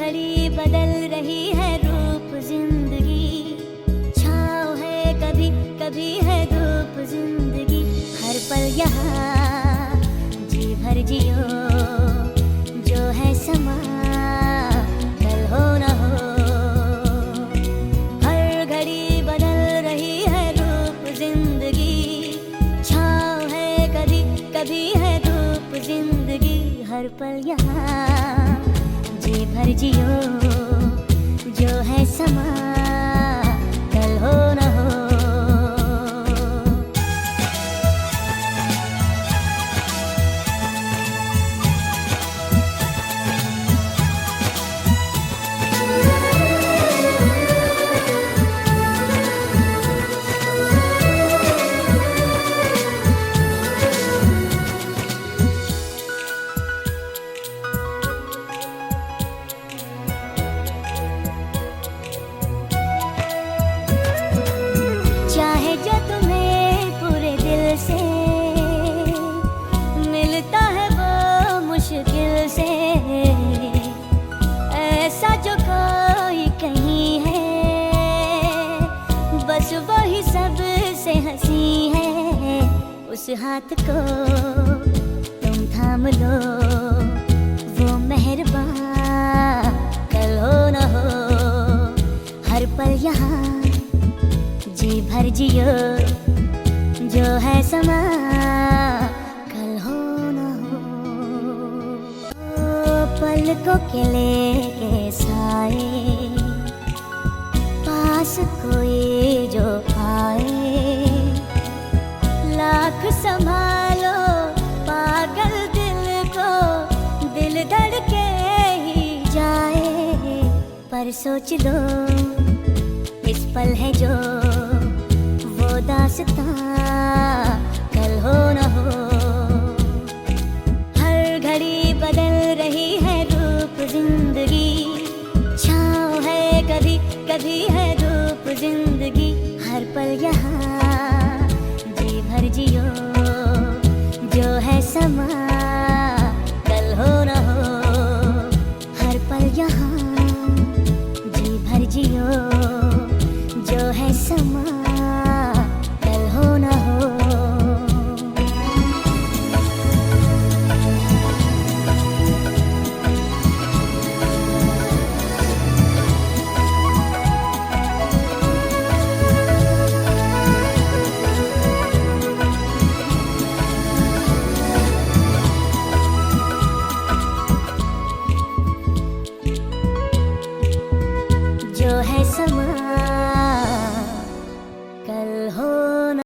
घड़ी बदल रही है रूप जिंदगी, छाँव है कभी कभी है धूप जिंदगी। हर पल यहाँ जी भर जियो, जो है समा कल हो न हो। हर घड़ी बदल रही है रूप जिंदगी, छाँव है कभी कभी है धूप जिंदगी। हर पल यहाँ जी भर जियो, जो है समा कल हो न हो। चाहे जो तुम्हें पूरे दिल से मिलता है वो मुश्किल से, ऐसा जो कोई कहीं है बस वही सबसे हंसी है। उस हाथ को तुम थाम लो, वो मेहरबान कल हो न हो। हर पल यहाँ जी भर जियो, जो है समा कल हो न हो। पलकों के लेके साए, पास कोई जो आए। लाख संभालो पागल दिल को, दिल धड़के ही जाए। पर सोच लो इस पल है जो वो दास्तां कल हो न हो। हर घड़ी बदल रही है रूप जिंदगी, छाँव है कभी कभी है धूप जिंदगी। हर पल यहाँ जी भर जियो, जो है समा कल हो न हो। हर पल यहाँ जी भर जियो, जो है समा कल हो न हो। जो है समा